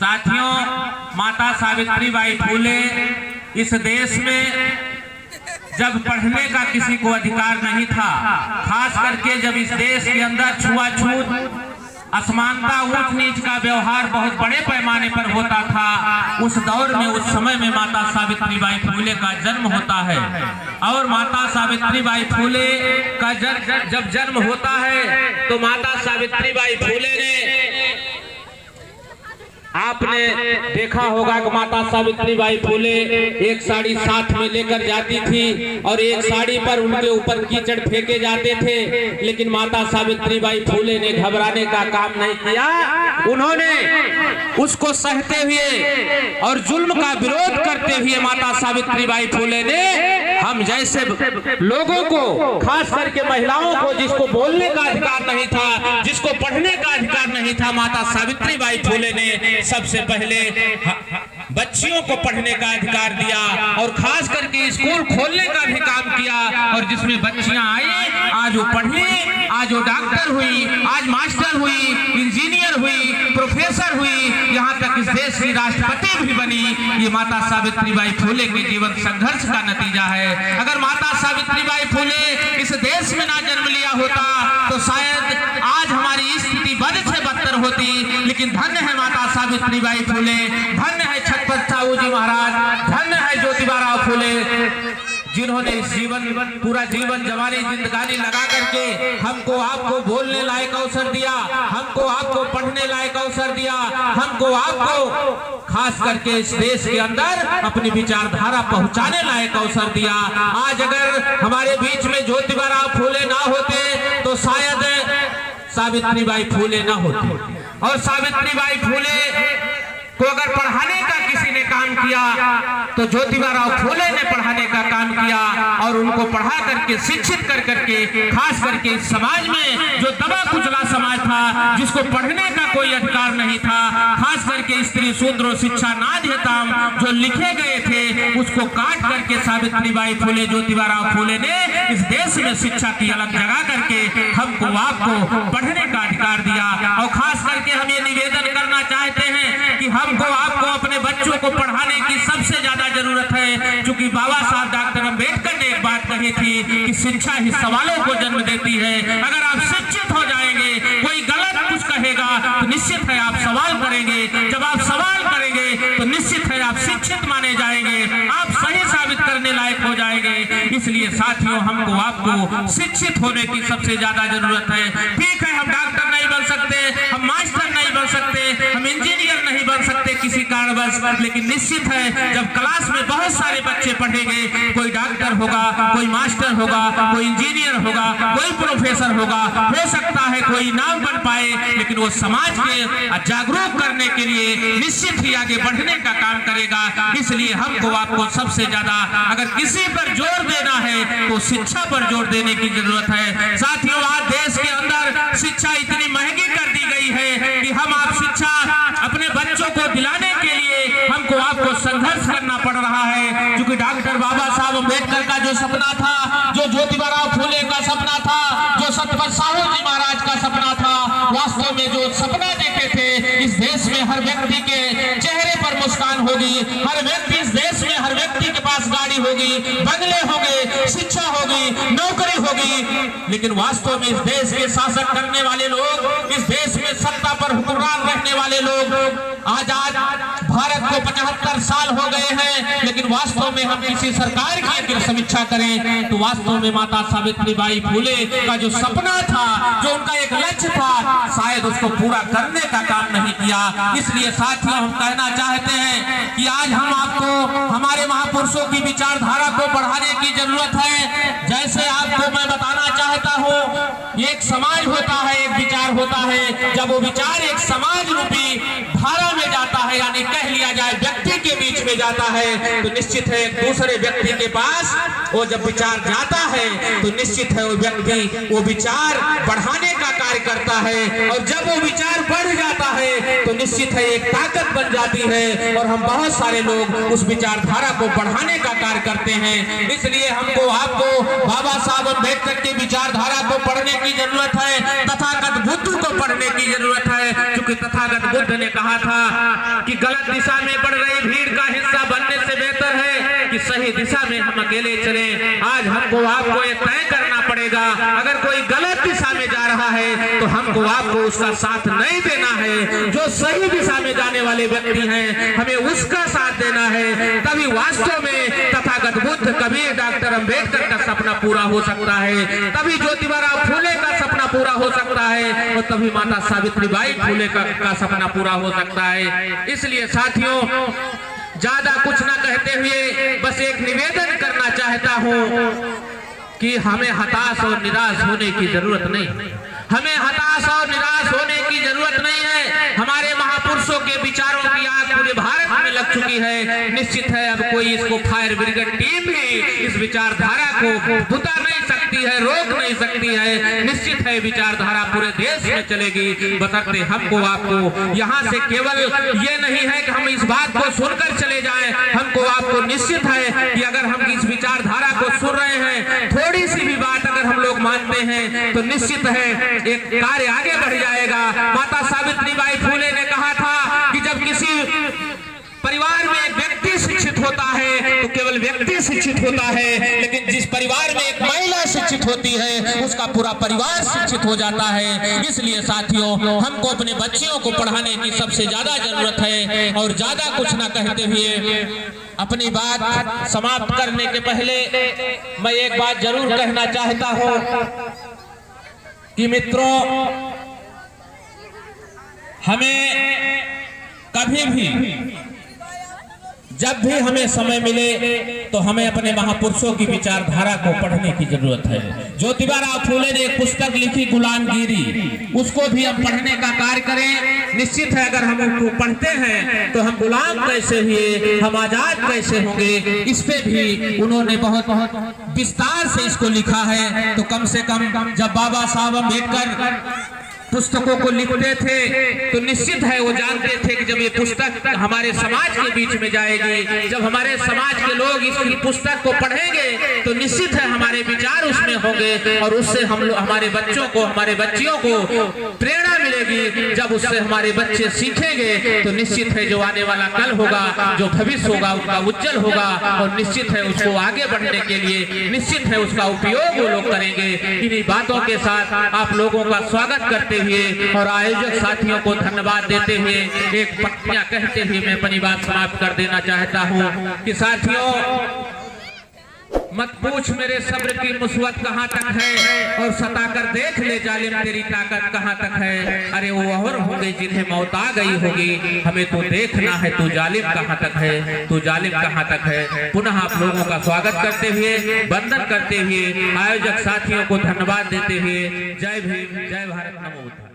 साथियों, माता सावित्रीबाई फूले इस देश में जब पढ़ने का किसी को अधिकार नहीं था, खास करके जब इस देश के अंदर छुआछूत, असमानता, ऊंच नीच का व्यवहार बहुत बड़े पैमाने पर होता था, उस दौर में, उस समय में माता सावित्रीबाई फूले का जन्म होता है। और माता सावित्रीबाई फूले का जब जन्म होता है तो माता सावित्रीबाई फूले ने, आपने देखा होगा कि माता सावित्रीबाई फूले एक साड़ी साथ में लेकर जाती थी और एक साड़ी पर उनके ऊपर कीचड़ फेंके जाते थे, लेकिन माता सावित्रीबाई फूले ने घबराने का काम नहीं किया। उन्होंने उसको सहते हुए और जुल्म का विरोध करते हुए माता सावित्रीबाई फूले ने हम जैसे लोगों को, खास करके महिलाओं को, जिसको बोलने का अधिकार नहीं था, जिसको पढ़ने का अधिकार नहीं था, माता सावित्रीबाई फूले ने सबसे पहले बच्चियों को पढ़ने का अधिकार दिया और खास करके स्कूल खोलने का भी काम किया। और जिसमें बच्चियां आई, आज वो पढ़ी, आज वो डॉक्टर हुई, आज मास्टर हुई, इंजीनियर हुई, प्रोफेसर हुई, यहाँ तक इस देश की राष्ट्रपति भी बनी। ये माता सावित्रीबाई फूले के जीवन संघर्ष का नतीजा है। अगर माता सावित्रीबाई फूले इस देश में ना जन्म लिया होता तो शायद आज हमारी स्थिति बद से बदतर होती। लेकिन धन्य है माता सावित्रीबाई फूले, धन्य है छत्रपति साहू जी महाराज, धन्य है ज्योतिबा फूले, जिन्होंने पूरा जीवन जवानी जिंदगानी लगा करके हमको आपको बोलने लायक अवसर दिया, हमको आपको पढ़ने लायक अवसर दिया, हमको आपको खास करके इस देश के अंदर अपनी विचारधारा पहुंचाने लायक अवसर दिया। आज अगर हमारे बीच में ज्योतिबा फूले ना होते तो शायद सावित्रीबाई फूले ना होती। और सावित्रीबाई फूले को अगर पढ़ाने का किसी ने काम किया तो ज्योतिबा फूले ने पढ़ाने का काम किया और उनको पढ़ा करके, शिक्षित कर करके, खास करके इस समाज में जो दबा कुचला समाज था, जिसको पढ़ने का कोई अधिकार नहीं था, खास करके स्त्री शूद्रो शिक्षा ना देता जो लिखे गए थे, उसको काट करके सावित्रीबाई फूले, ज्योतिबा फूले ने इस देश में शिक्षा की अलग जगा करके हमको आपको पढ़ने का अधिकार दिया। और खास करके हम ये निवेदन करना चाहते हैं कि हमको आपको अपने बच्चों को पढ़ाने की सबसे ज्यादा जरूरत है, क्योंकि बाबा साहब डॉक्टर अम्बेडकर ने एक बात कही थी कि शिक्षा ही सवालों को जन्म देती है। अगर आप शिक्षित हो जाएंगे, कोई गलत कुछ कहेगा तो निश्चित है आप सवाल करेंगे, जब आप सवाल करेंगे तो निश्चित है आप शिक्षित माने जाएंगे, आप सही साबित करने लायक हो जाएंगे। इसलिए साथियों, हमको आपको शिक्षित होने की सबसे ज्यादा जरूरत है। ठीक है, हम डॉक्टर नहीं बन सकते, हम मास्टर नहीं बन सकते, हम इंजीनियर नहीं बन सकते किसी कारणवश, लेकिन निश्चित है जब क्लास में बहुत सारे बच्चे पढ़ेंगे, कोई डॉक्टर होगा, कोई मास्टर होगा, कोई इंजीनियर होगा, कोई प्रोफेसर होगा, हो सकता है कोई नाम बन पाए, लेकिन वो समाज के जागरूक करने के लिए निश्चित ही आगे बढ़ने का काम करेगा। इसलिए हमको आपको सबसे ज्यादा अगर किसी पर जोर देना है तो शिक्षा पर जोर देने की जरूरत है। साथियों, आज देश के अंदर शिक्षा इतनी महंगी कर दी गई है कि हम आप शिक्षा अपने बच्चों को दिलाने के लिए हमको आपको संघर्ष करना पड़ रहा है, क्योंकि डॉक्टर बाबा साहब अम्बेडकर का जो सपना था, जो ज्योतिबा फूले का सपना था, जो छत्रपति साहू जी महाराज का सपना था, वास्तव में जो सपना देखे थे इस देश में हर व्यक्ति के चेहरे पर मुस्कान होगी, हर व्यक्ति इस देश में, हर व्यक्ति के पास गाड़ी होगी, बंगले होंगे, शिक्षा होगी, नौकरी होगी। लेकिन वास्तव में इस देश के शासक करने वाले लोग, इस देश में सत्ता पर हुक्मरान रहने वाले लोग, आज भारत को 75 साल हो गए हैं, लेकिन वास्तव में हम किसी सरकार की अगर समीक्षा करें तो वास्तव में माता सावित्रीबाई फूले का जो सपना था, जो उनका एक लक्ष्य था, शायद उसको पूरा करने का काम नहीं किया। इसलिए साथियों, हम कहना चाहते हैं कि आज हम आपको हमारे महापुरुषों की विचारधारा को बढ़ाने की जरूरत है। जैसे आपको मैं बताना चाहता हूँ, एक समाज होता है, एक विचार होता है, जब वो विचार एक समाज रूपी धारा में जाता है, यानी कह लिया जाए व्यक्ति के बीच में जाता है, तो निश्चित है एक दूसरे व्यक्ति के पास वो जब विचार जाता है तो निश्चित है वो व्यक्ति वो विचार बढ़ाने का कार्य करता है, और जब वो विचार बढ़ जाता है तो निश्चित है एक ताकत बन जाती है, और हम बहुत सारे लोग उस विचारधारा को बढ़ाने का कार्य करते हैं। इसलिए हमको आपको बाबा साहब अम्बेडकर की विचारधारा को पढ़ने की जरूरत है, तथागत बुद्ध को पढ़ने की जरूरत है, क्योंकि तथागत बुद्ध ने कहा था कि दिशा में हम अकेले चले। आज हमको आपको ये तय करना पड़ेगा, अगर कोई गलत दिशा में जा रहा है तो हमको आपको उसका साथ नहीं देना है। जो सही दिशा में जाने वाले व्यक्ति हैं हमें उसका साथ देना है। तभी वास्तव में तथागत बुद्ध, कबीर, डॉक्टर अंबेडकर का सपना पूरा हो सकता है, तभी ज्योतिबा फूले का सपना पूरा हो सकता है, और तभी माता सावित्रीबाई फूले का सपना पूरा हो सकता है। इसलिए साथियों, ज्यादा कुछ ना कहते हुए बस एक निवेदन करना चाहता हूं कि हमें हताश और निराश होने की जरूरत नहीं। हमें हताश और निराश होने की जरूरत नहीं है। हमारे महापुरुषों के विचारों की आग पूरे भारत में लग चुकी है। निश्चित है अब कोई इसको फायर ब्रिगेड टीम भी इस विचारधारा को बुता नहीं सकती है, रोक नहीं सकती है। निश्चित है विचारधारा पूरे देश में चलेगी, बशर्ते हमको आपको यहाँ से केवल ये नहीं है कि हम इस बात को सुनकर चले जाएं। हमको आपको निश्चित है कि अगर हम इस विचारधारा को सुन रहे हैं, थोड़ी सी भी बात अगर हम लोग मानते हैं तो निश्चित है एक कार्य आगे बढ़ जाएगा। माता सावित्रीबाई फूले ने कहा था कि जब किसी परिवार में एक व्यक्ति शिक्षित होता है तो केवल व्यक्ति शिक्षित होता है, लेकिन जिस परिवार में एक महिला शिक्षित होती है उसका पूरा परिवार शिक्षित हो जाता है। इसलिए साथियों, हमको अपने बच्चियों को पढ़ाने की सबसे ज्यादा जरूरत है। और ज्यादा कुछ ना कहते हुए अपनी बात समाप्त करने के पहले मैं एक बात जरूर कहना चाहता हूं कि मित्रों, हमें कभी भी जब भी हमें समय मिले तो हमें अपने महापुरुषों की विचारधारा को पढ़ने की जरूरत है। ज्योतिबा फूले ने एक पुस्तक लिखी गुलामगिरी, उसको भी हम पढ़ने का कार्य करें। निश्चित है अगर हम उसको पढ़ते हैं तो हम गुलाम कैसे हुए, हम आजाद कैसे होंगे, इस पे भी उन्होंने बहुत विस्तार से इसको लिखा है। तो कम से कम जब बाबा साहब अम्बेडकर पुस्तकों को लिखते थे तो निश्चित है वो जानते थे कि जब ये पुस्तक हमारे समाज के बीच में जाएगी, जब हमारे समाज के लोग इस पुस्तक को पढ़ेंगे तो निश्चित है हमारे विचार उसमें होंगे और उससे हम लोग, हमारे बच्चों को, हमारे बच्चियों को प्रेरणा मिलेगी। जब उससे हमारे बच्चे सीखेंगे तो निश्चित है जो आने वाला कल होगा, जो भविष्य होगा उसका उज्जवल होगा और निश्चित है उसको आगे बढ़ने के लिए निश्चित है उसका उपयोग वो लोग करेंगे। इन्हीं बातों के साथ आप लोगों का स्वागत करते और आयोजक साथियों को धन्यवाद देते हुए एक पंक्तियां कहते हुए मैं अपनी बात समाप्त कर देना चाहता हूं कि साथियों, मत पूछ मेरे सब्र की मुसीबत कहां तक है, और सताकर देख ले जालिम तेरी ताकत कहां तक है। अरे वो और होंगे जिन्हें मौत आ गई होगी, हमें तो देखना है तू जालिम कहां तक है, तू जालिम कहां तक है। पुनः आप लोगों का स्वागत करते हुए, वंदन करते हुए, आयोजक साथियों को धन्यवाद देते हुए, जय भीम, जय भारत, नमो बुद्धाय।